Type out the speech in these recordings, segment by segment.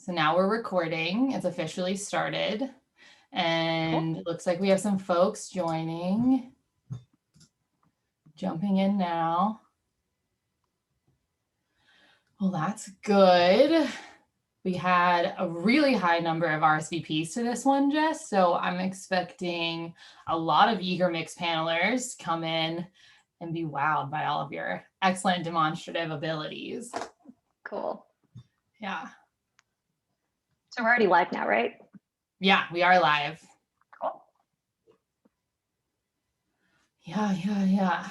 So now we're recording. It's officially started. And Cool. it looks like we have some folks joining. Jumping in now. Well, that's good. We had a really high number of RSVPs to this one, Jess. So I'm expecting a lot of eager Mixpanelers come in and be wowed by all of your excellent demonstrative abilities. Cool. Yeah. So we're already live now, right? Yeah, we are live. Cool. Yeah.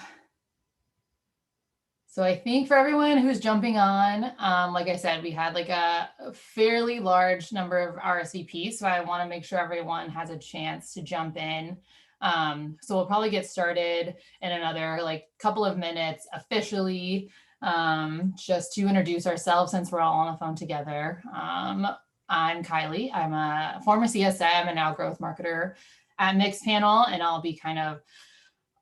So I think for everyone who's jumping on, like I said, we had like a fairly large number of RSVPs. So I want to make sure everyone has a chance to jump in. So we'll probably get started in another like couple of minutes officially, just to introduce ourselves since we're all on the phone together. I'm Kylie. I'm a former CSM and now growth marketer at Mixpanel, and I'll be kind of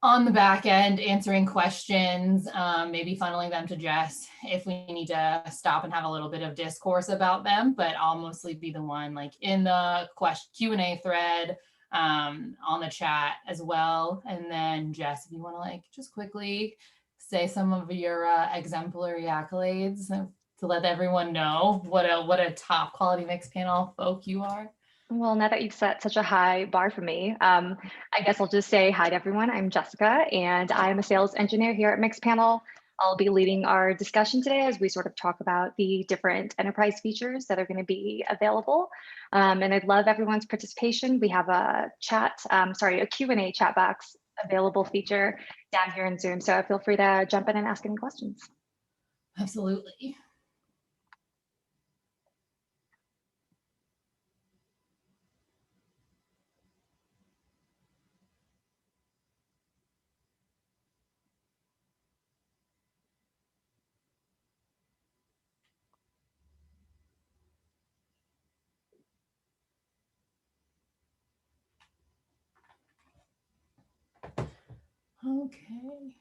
on the back end answering questions, maybe funneling them to Jess if we need to stop and have a little bit of discourse about them, but I'll mostly be the one like in the Q&A thread, on the chat as well. And then Jess, if you want to like just quickly say some of your exemplary accolades to let everyone know what a top quality Mixpanel folk you are. Well, now that you've set such a high bar for me, I guess I'll just say hi to everyone. I'm Jessica, and I'm a sales engineer here at Mixpanel. I'll be leading our discussion today as we sort of talk about the different enterprise features that are going to be available. And I'd love everyone's participation. We have a Q&A chat box available feature down here in Zoom. So feel free to jump in and ask any questions. Absolutely. Okay.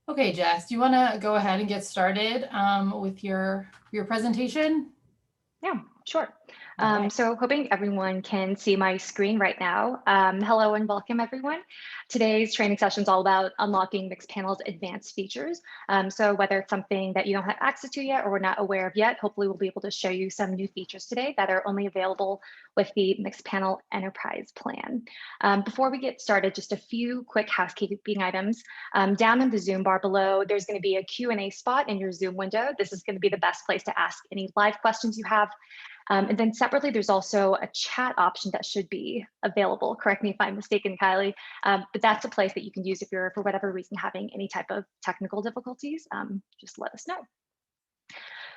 Okay, Jess, do you want to go ahead and get started with your presentation? Yeah, sure. Right. So hoping everyone can see my screen right now. Hello and welcome everyone. Today's training session is all about unlocking Mixpanel's advanced features. So whether it's something that you don't have access to yet or we're not aware of yet, hopefully we'll be able to show you some new features today that are only available with the Mixpanel Enterprise plan. Before we get started, just a few quick housekeeping items. Down in the Zoom bar below, there's going to be a Q&A spot in your Zoom window. This is going to be the best place to ask any live questions you have. And then separately, there's also a chat option that should be available. Correct me if I'm mistaken, Kylie, but that's a place that you can use if you're, for whatever reason, having any type of technical difficulties. Just let us know.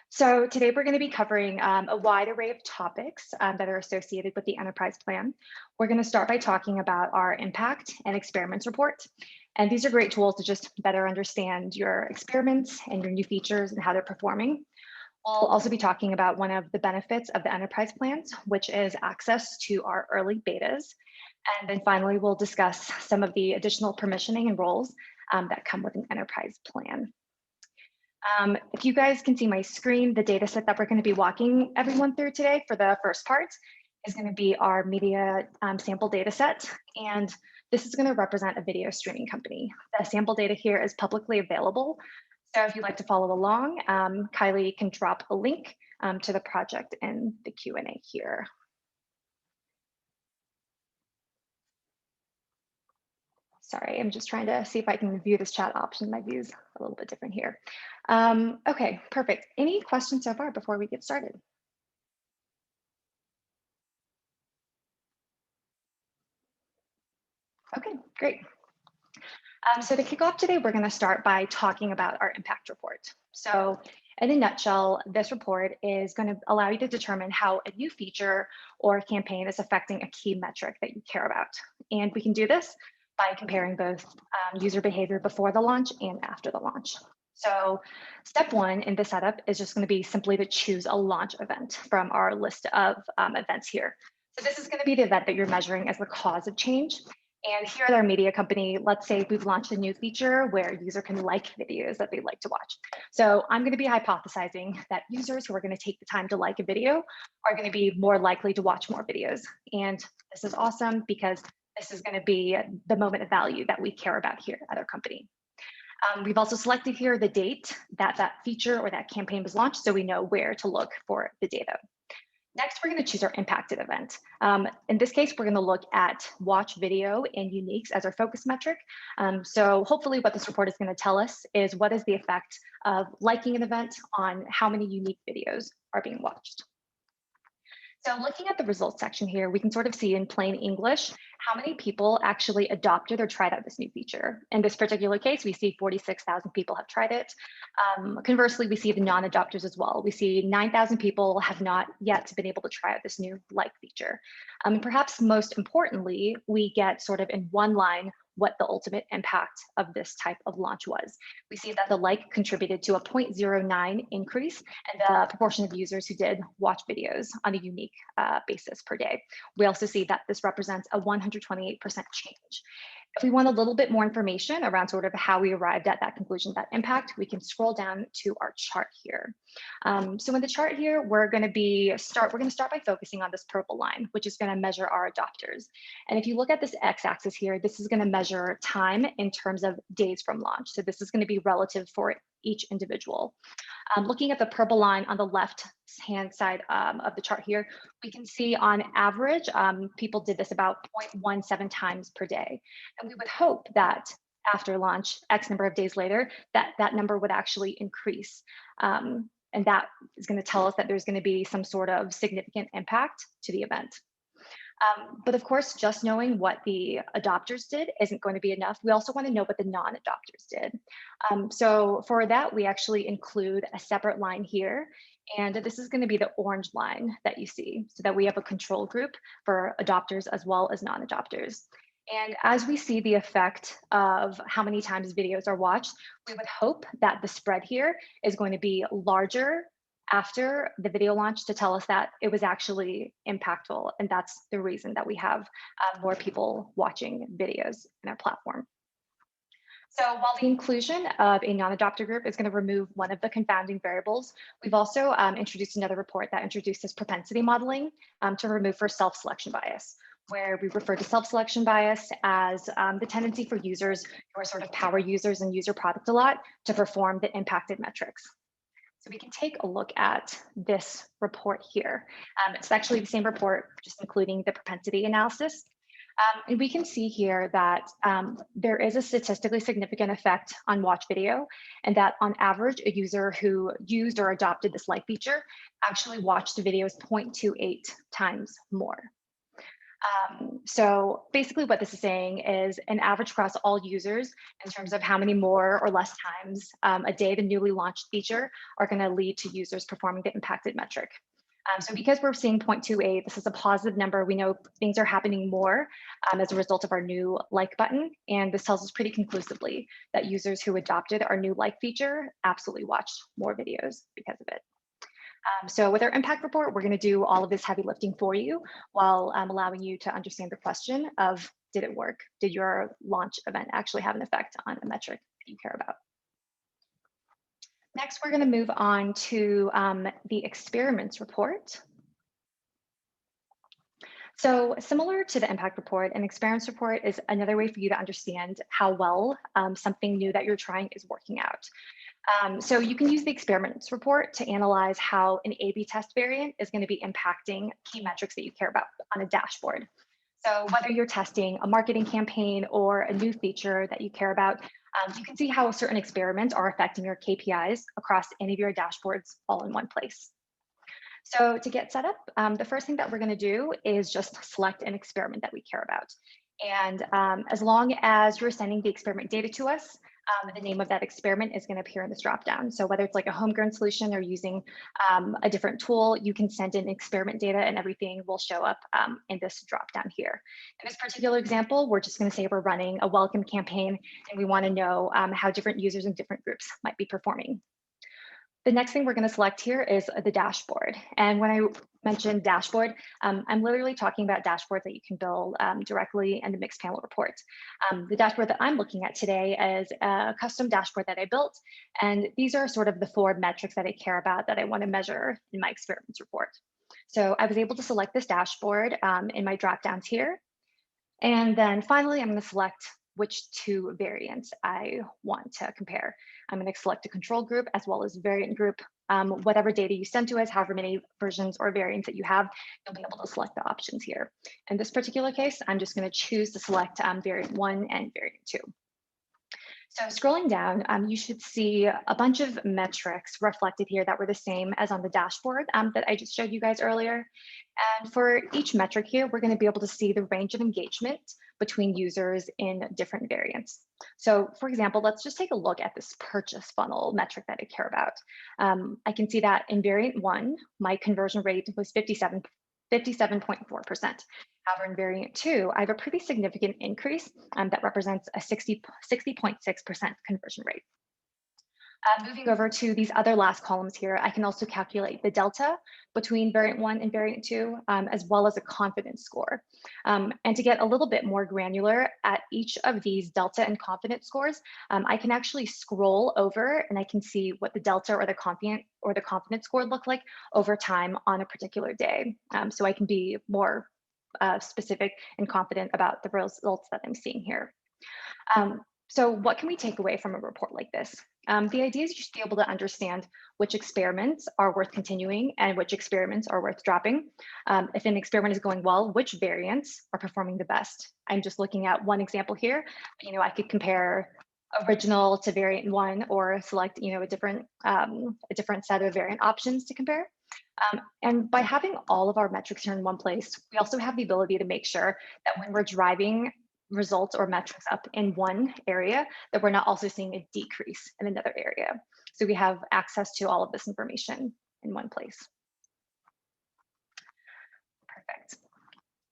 So today we're going to be covering a wide array of topics that are associated with the enterprise plan. We're going to start by talking about our impact and experiments report. And these are great tools to just better understand your experiments and your new features and how they're performing. We'll also be talking about one of the benefits of the enterprise plans, which is access to our early betas. And then finally, we'll discuss some of the additional permissioning and roles that come with an enterprise plan. If you guys can see my screen, the data set that we're going to be walking everyone through today for the first part is going to be our media sample data set. And this is going to represent a video streaming company. The sample data here is publicly available. So if you'd like to follow along, Kylie can drop a link to the project in the Q&A here. Sorry, I'm just trying to see if I can view this chat option. My view's a little bit different here. Okay, perfect. Any questions so far before we get started? Okay, great. So to kick off today, we're going to start by talking about our impact report. So in a nutshell, this report is going to allow you to determine how a new feature or campaign is affecting a key metric that you care about. And we can do this by comparing both user behavior before the launch and after the launch. So step one in the setup is just going to be simply to choose a launch event from our list of events here. So this is going to be the event that you're measuring as the cause of change. And here at our media company, let's say we've launched a new feature where a user can like videos that they'd like to watch. So I'm going to be hypothesizing that users who are going to take the time to like a video are going to be more likely to watch more videos. And this is awesome because this is going to be the moment of value that we care about here at our company. We've also selected here the date that that feature or that campaign was launched, so we know where to look for the data. Next, we're going to choose our impacted event. In this case, we're going to look at watch video and uniques as our focus metric. So hopefully what this report is going to tell us is what is the effect of liking an event on how many unique videos are being watched. So looking at the results section here, we can sort of see in plain English how many people actually adopted or tried out this new feature. In this particular case, we see 46,000 people have tried it. Conversely, we see the non-adopters as well. We see 9,000 people have not yet been able to try out this new like feature. And perhaps most importantly, we get sort of in one line what the ultimate impact of this type of launch was. We see that the like contributed to a 0.09 increase in the proportion of users who did watch videos on a unique basis per day. We also see that this represents a 128% change. If we want a little bit more information around sort of how we arrived at that conclusion, that impact, we can scroll down to our chart here. So in the chart here, we're going to start by focusing on this purple line, which is going to measure our adopters. And if you look at this x-axis here, this is going to measure time in terms of days from launch. So this is going to be relative for each individual. Looking at the purple line on the left-hand side of the chart here, we can see on average, people did this about 0.17 times per day. And we would hope that after launch, X number of days later, that number would actually increase. And that is going to tell us that there's going to be some sort of significant impact to the event. But of course, just knowing what the adopters did isn't going to be enough. We also want to know what the non-adopters did. So for that, we actually include a separate line here. And this is going to be the orange line that you see, so that we have a control group for adopters as well as non-adopters. And as we see the effect of how many times videos are watched, we would hope that the spread here is going to be larger after the video launch to tell us that it was actually impactful. And that's the reason that we have more people watching videos in our platform. So while the inclusion of a non-adopter group is going to remove one of the confounding variables, we've also introduced another report that introduces propensity modeling to remove for self-selection bias, where we refer to self-selection bias as the tendency for users who are sort of power users and use your product a lot to perform the impacted metrics. So we can take a look at this report here. It's actually the same report, just including the propensity analysis. And we can see here that there is a statistically significant effect on watch video, and that on average, a user who used or adopted this like feature actually watched the videos 0.28 times more. So basically what this is saying is an average across all users in terms of how many more or less times a day the newly launched feature are going to lead to users performing the impacted metric. So because we're seeing 0.28, this is a positive number. We know things are happening more as a result of our new like button. And this tells us pretty conclusively that users who adopted our new like feature absolutely watched more videos because of it. So with our impact report, we're going to do all of this heavy lifting for you while allowing you to understand the question of, did it work? Did your launch event actually have an effect on a metric that you care about? Next, we're going to move on to the experiments report. So similar to the impact report, an experiments report is another way for you to understand how well something new that you're trying is working out. So you can use the experiments report to analyze how an A/B test variant is going to be impacting key metrics that you care about on a dashboard. So whether you're testing a marketing campaign or a new feature that you care about, you can see how certain experiments are affecting your KPIs across any of your dashboards all in one place. So to get set up, the first thing that we're going to do is just select an experiment that we care about. And as long as you're sending the experiment data to us, the name of that experiment is going to appear in this dropdown. So whether it's like a homegrown solution or using a different tool, you can send in experiment data and everything will show up in this dropdown here. In this particular example, we're just going to say we're running a welcome campaign and we want to know how different users in different groups might be performing. The next thing we're going to select here is the dashboard. And when I mentioned dashboard. I'm literally talking about dashboards that you can build directly in the Mixpanel report. The dashboard that I'm looking at today is a custom dashboard that I built. And these are sort of the 4 metrics that I care about that I want to measure in my experiments report. So I was able to select this dashboard in my drop downs here. And then finally, I'm going to select which 2 variants I want to compare. I'm going to select a control group as well as variant group. Whatever data you send to us, however many versions or variants that you have, you'll be able to select the options here. In this particular case, I'm just going to choose to select variant 1 and variant 2. So scrolling down, you should see a bunch of metrics reflected here that were the same as on the dashboard that I just showed you guys earlier. And for each metric here, we're going to be able to see the range of engagement between users in different variants. So for example, let's just take a look at this purchase funnel metric that I care about. I can see that in variant 1, my conversion rate was 57.4%. However, in variant 2, I have a pretty significant increase that represents a 60.6% conversion rate. Moving over to these other last columns here, I can also calculate the delta between variant 1 and variant 2, as well as a confidence score. And to get a little bit more granular at each of these delta and confidence scores, I can actually scroll over and I can see what the delta or the confidence score look like over time on a particular day. So I can be more specific and confident about the results that I'm seeing here. So what can we take away from a report like this? The idea is you should be able to understand which experiments are worth continuing and which experiments are worth dropping. If an experiment is going well, which variants are performing the best? I'm just looking at one example here. I could compare original to variant 1 or select a different set of variant options to compare. And by having all of our metrics here in one place, we also have the ability to make sure that when we're driving results or metrics up in one area, that we're not also seeing a decrease in another area. So we have access to all of this information in one place. Perfect.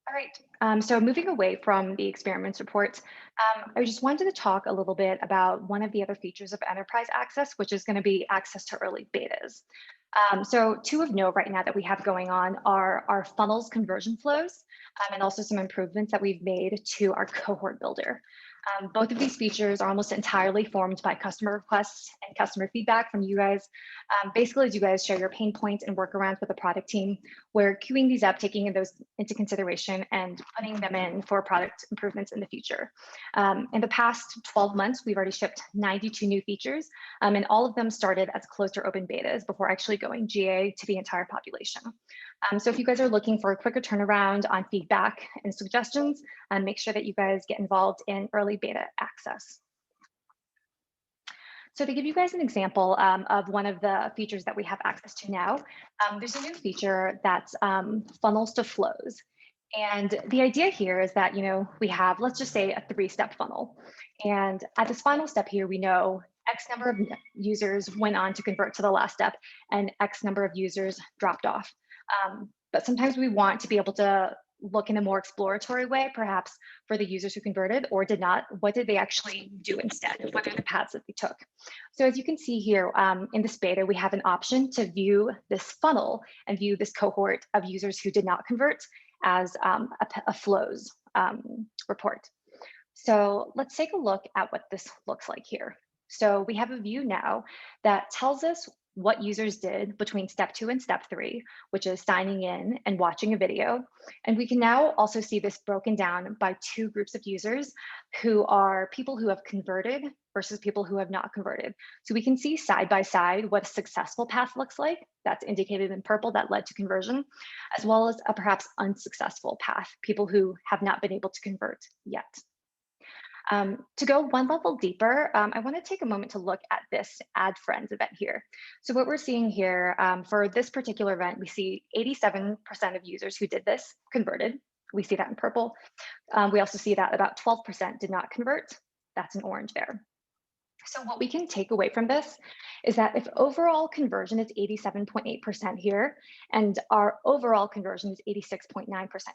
All right, so moving away from the experiments report, I just wanted to talk a little bit about one of the other features of enterprise access, which is going to be access to early betas. So 2 of note right now that we have going on are our funnels conversion flows and also some improvements that we've made to our cohort builder. Both of these features are almost entirely formed by customer requests and customer feedback from you guys. Basically, as you guys share your pain points and workarounds with the product team, we're queuing these up, taking those into consideration and putting them in for product improvements in the future. In the past 12 months, we've already shipped 92 new features, and all of them started as closed or open betas before actually going GA to the entire population. So if you guys are looking for a quicker turnaround on feedback and suggestions, make sure that you guys get involved in early beta access. So to give you guys an example of one of the features that we have access to now, there's a new feature that's funnels to flows. And the idea here is that, we have, let's just say, a 3-step funnel. And at this final step here, we know X number of users went on to convert to the last step and X number of users dropped off. But sometimes we want to be able to look in a more exploratory way, perhaps for the users who converted or did not. What did they actually do instead? What are the paths that they took? So as you can see here in this beta, we have an option to view this funnel and view this cohort of users who did not convert as a flows report. So let's take a look at what this looks like here. So we have a view now that tells us what users did between step 2 and step 3, which is signing in and watching a video. And we can now also see this broken down by 2 groups of users who are people who have converted versus people who have not converted. So we can see side by side what a successful path looks like. That's indicated in purple that led to conversion, as well as a perhaps unsuccessful path, people who have not been able to convert yet. To go one level deeper, I want to take a moment to look at this Add Friends event here. So what we're seeing here for this particular event, we see 87% of users who did this converted. We see that in purple. We also see that about 12% did not convert. That's in orange there. So what we can take away from this is that if overall conversion is 87.8% here, and our overall conversion is 86.9%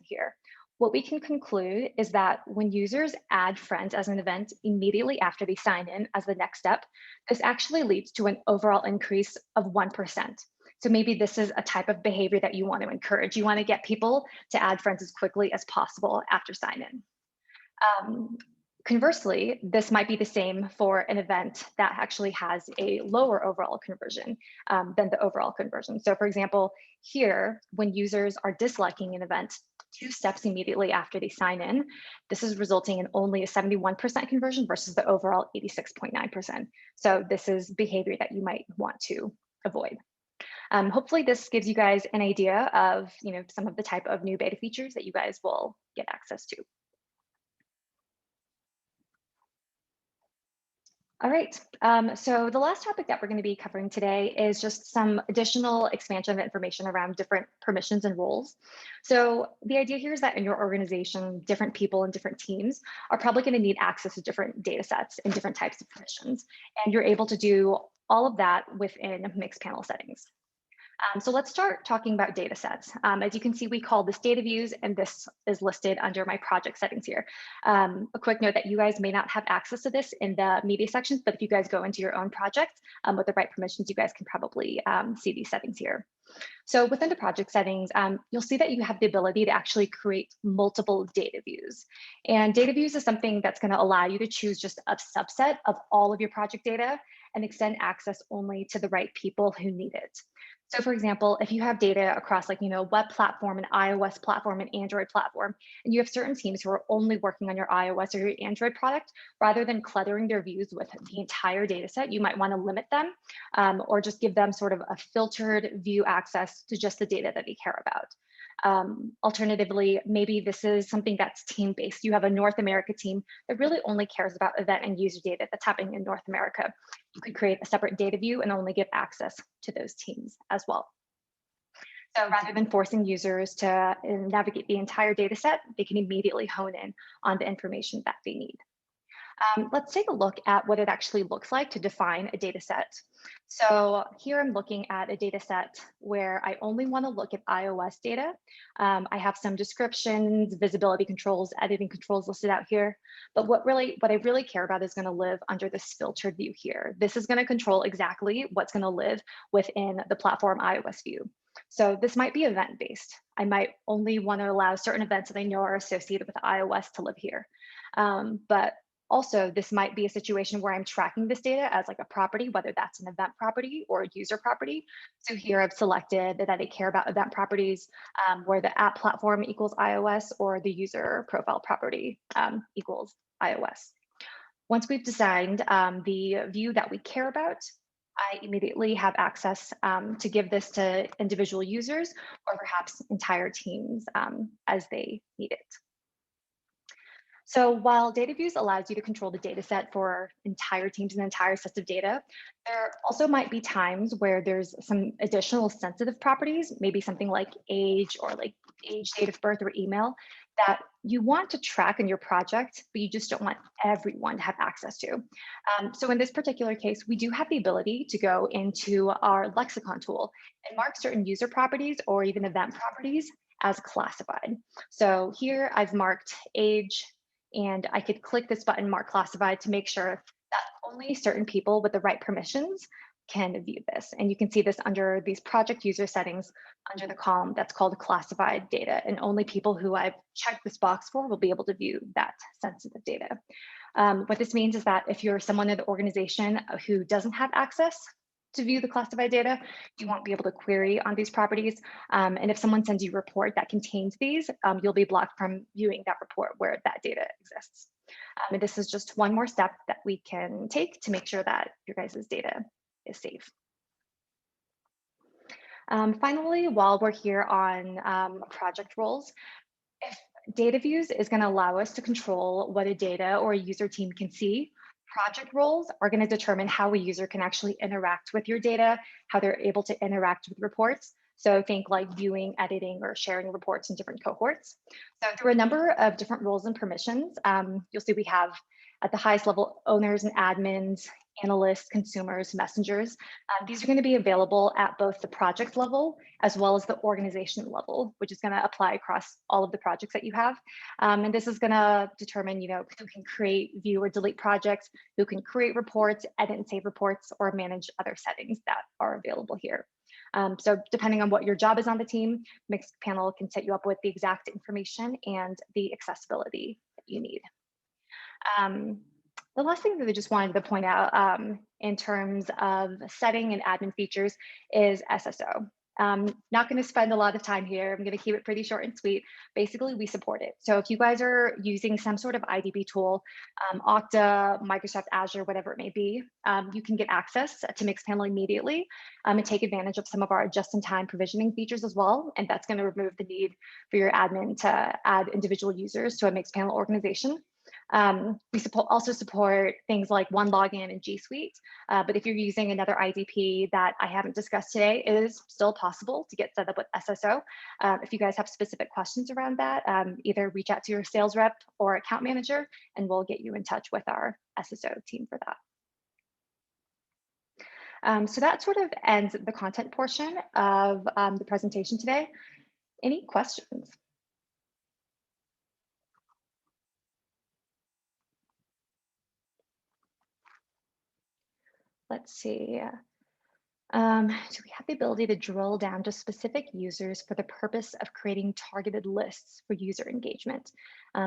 here, what we can conclude is that when users add friends as an event immediately after they sign in as the next step, this actually leads to an overall increase of 1%. So maybe this is a type of behavior that you want to encourage. You want to get people to add friends as quickly as possible after sign in. Um, Conversely, this might be the same for an event that actually has a lower overall conversion than the overall conversion. So for example, here, when users are disliking an event 2 steps immediately after they sign in, this is resulting in only a 71% conversion versus the overall 86.9%. So this is behavior that you might want to avoid. Hopefully this gives you guys an idea of some of the type of new beta features that you guys will get access to. All right, so the last topic that we're going to be covering today is just some additional expansion of information around different permissions and roles. So the idea here is that in your organization, different people and different teams are probably going to need access to different data sets and different types of permissions. And you're able to do all of that within Mixpanel settings. So let's start talking about data sets. As you can see, we call this data views, and this is listed under my project settings here. A quick note that you guys may not have access to this in the media sections, but if you guys go into your own project with the right permissions, you guys can probably see these settings here. So within the project settings, you'll see that you have the ability to actually create multiple data views. And data views is something that's going to allow you to choose just a subset of all of your project data and extend access only to the right people who need it. So for example, if you have data across web platform and iOS platform and Android platform, and you have certain teams who are only working on your iOS or your Android product, rather than cluttering their views with the entire data set, you might want to limit them or just give them sort of a filtered view access to just the data that they care about. Alternatively, maybe this is something that's team-based. You have a North America team that really only cares about event and user data that's happening in North America. You could create a separate data view and only give access to those teams as well. So rather than forcing users to navigate the entire data set, they can immediately hone in on the information that they need. Let's take a look at what it actually looks like to define a data set. So here I'm looking at a data set where I only want to look at iOS data. I have some descriptions, visibility controls, editing controls listed out here. But what I really care about is going to live under this filtered view here. This is going to control exactly what's going to live within the platform iOS view. So this might be event-based. I might only want to allow certain events that I know are associated with iOS to live here. But also, this might be a situation where I'm tracking this data as like a property, whether that's an event property or a user property. So here I've selected that I care about event properties where the app platform equals iOS or the user profile property equals iOS. Once we've designed the view that we care about, I immediately have access to give this to individual users or perhaps entire teams as they need it. So while data views allows you to control the data set for entire teams and entire sets of data, there also might be times where there's some additional sensitive properties, maybe something like age or like age, date of birth, or email that you want to track in your project, but you just don't want everyone to have access to. So in this particular case, we do have the ability to go into our lexicon tool and mark certain user properties or even event properties as classified. So here I've marked age, and I could click this button, mark classified, to make sure that only certain people with the right permissions can view this. And you can see this under these project user settings under the column that's called classified data. And only people who I've checked this box for will be able to view that sensitive data. What this means is that if you're someone in the organization who doesn't have access to view the classified data, you won't be able to query on these properties. And if someone sends you a report that contains these, you'll be blocked from viewing that report where that data exists. And this is just one more step that we can take to make sure that your guys' data is safe. Finally, while we're here on project roles, if data views is going to allow us to control what a data or a user team can see, project roles are going to determine how a user can actually interact with your data, how they're able to interact with reports. So think like viewing, editing, or sharing reports in different cohorts. So through a number of different roles and permissions, you'll see we have at the highest level owners and admins, analysts, consumers, messengers. These are going to be available at both the project level as well as the organization level, which is going to apply across all of the projects that you have. And this is going to determine, who can create, view, or delete projects, who can create reports, edit and save reports, or manage other settings that are available here. So depending on what your job is on the team, Mixpanel can set you up with the exact information and the accessibility that you need. Um, the last thing that I just wanted to point out in terms of setting and admin features is SSO. Not going to spend a lot of time here. I'm going to keep it pretty short and sweet. Basically, we support it. So if you guys are using some sort of IDB tool, Okta, Microsoft Azure, whatever it may be, you can get access to Mixpanel immediately and take advantage of some of our just-in-time provisioning features as well. And that's going to remove the need for your admin to add individual users to a Mixpanel organization. We also support things like One Login and G Suite, but if you're using another IDP that I haven't discussed today, it is still possible to get set up with SSO. If you guys have specific questions around that, either reach out to your sales rep or account manager, and we'll get you in touch with our SSO team for that. So that sort of ends the content portion of the presentation today. Any questions? Let's see. Do we have the ability to drill down to specific users for the purpose of creating targeted lists for user engagement?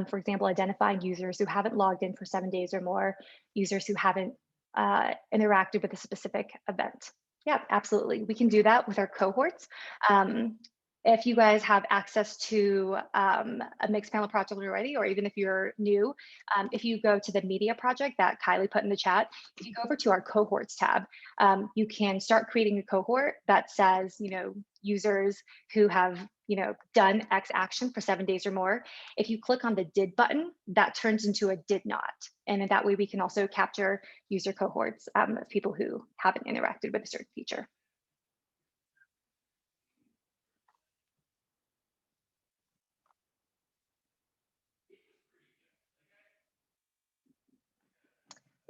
For example, identifying users who haven't logged in for 7 days or more, users who haven't interacted with a specific event. Yeah, absolutely. We can do that with our cohorts. If you guys have access to a Mixpanel project already, or even if you're new, if you go to the media project that Kylie put in the chat, if you go over to our cohorts tab, you can start creating a cohort that says, users who have, done X action for 7 days or more. If you click on the did button, that turns into a did not. And in that way, we can also capture user cohorts of people who haven't interacted with a certain feature.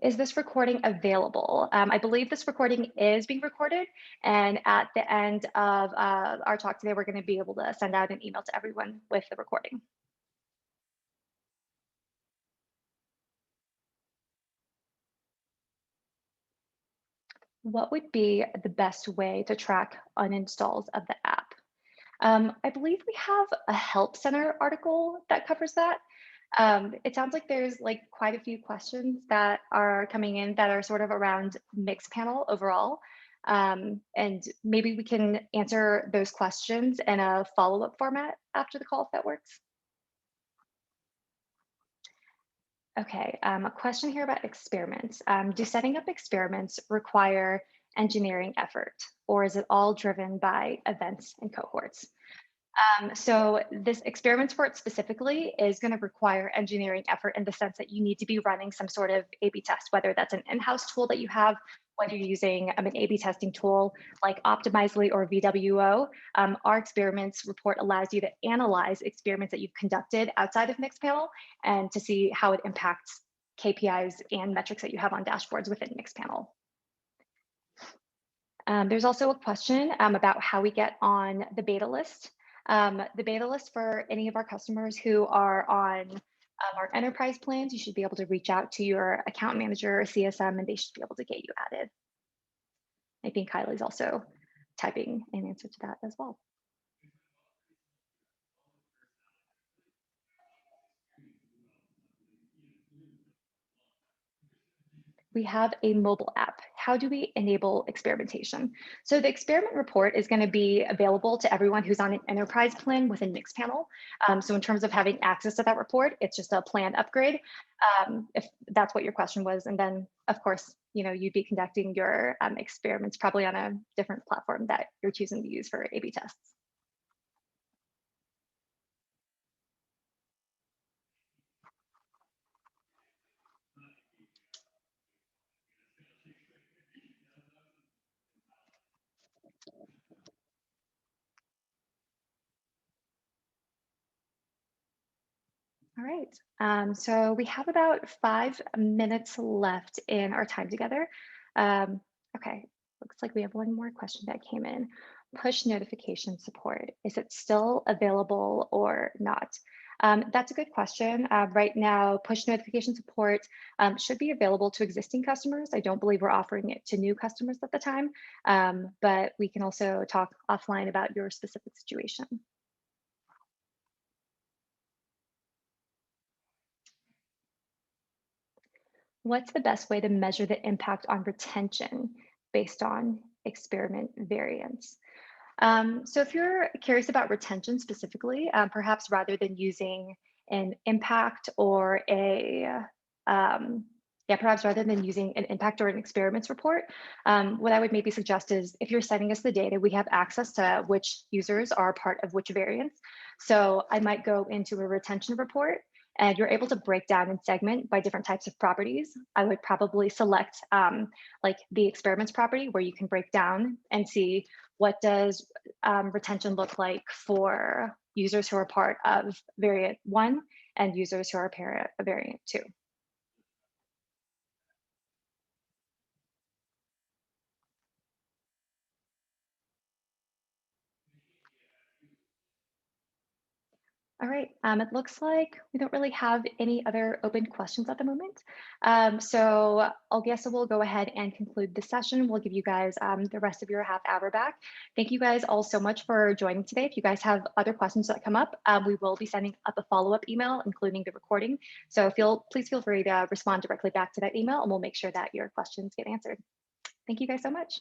Is this recording available? I believe this recording is being recorded, and at the end of our talk today, we're going to be able to send out an email to everyone with the recording. What would be the best way to track uninstalls of the app? I believe we have a help center article that covers that. It sounds like there's quite a few questions that are coming in that are sort of around Mixpanel overall. And maybe we can answer those questions in a follow-up format after the call, if that works. Okay, a question here about experiments. Do setting up experiments require engineering effort, or is it all driven by events and cohorts? So this experiments for it specifically is going to require engineering effort in the sense that you need to be running some sort of A/B test, whether that's an in-house tool that you have, whether you're using an A/B testing tool like Optimizely or VWO. Our experiments report allows you to analyze experiments that you've conducted outside of Mixpanel and to see how it impacts KPIs and metrics that you have on dashboards within Mixpanel. There's also a question about how we get on the beta list. The beta list for any of our customers who are on our enterprise plans, you should be able to reach out to your account manager or CSM, and they should be able to get you added. I think Kylie's also typing an answer to that as well. We have a mobile app. How do we enable experimentation? So the experiment report is going to be available to everyone who's on an enterprise plan within Mixpanel. So in terms of having access to that report, it's just a plan upgrade, if that's what your question was. And then, of course, you'd be conducting your experiments probably on a different platform that you're choosing to use for A/B tests. All right, so we have about 5 minutes left in our time together. Okay, looks like we have one more question that came in. Push notification support, is it still available or not? That's a good question. Right now, push notification support should be available to existing customers. I don't believe we're offering it to new customers at the time, but we can also talk offline about your specific situation. What's the best way to measure the impact on retention based on experiment variance? So if you're curious about retention specifically, perhaps rather than using an impact or perhaps rather than using an impact or an experiments report, what I would maybe suggest is if you're sending us the data, we have access to which users are part of which variants. So I might go into a retention report and you're able to break down and segment by different types of properties. I would probably select like the experiments property where you can break down and see what does retention look like for users who are part of variant 1 and users who are part of variant 2. All right, it looks like we don't really have any other open questions at the moment. So I'll guess we'll go ahead and conclude the session. We'll give you guys the rest of your half hour back. Thank you guys all so much for joining today. If you guys have other questions that come up, we will be sending up a follow-up email, including the recording. So please feel free to respond directly back to that email and we'll make sure that your questions get answered. Thank you guys so much.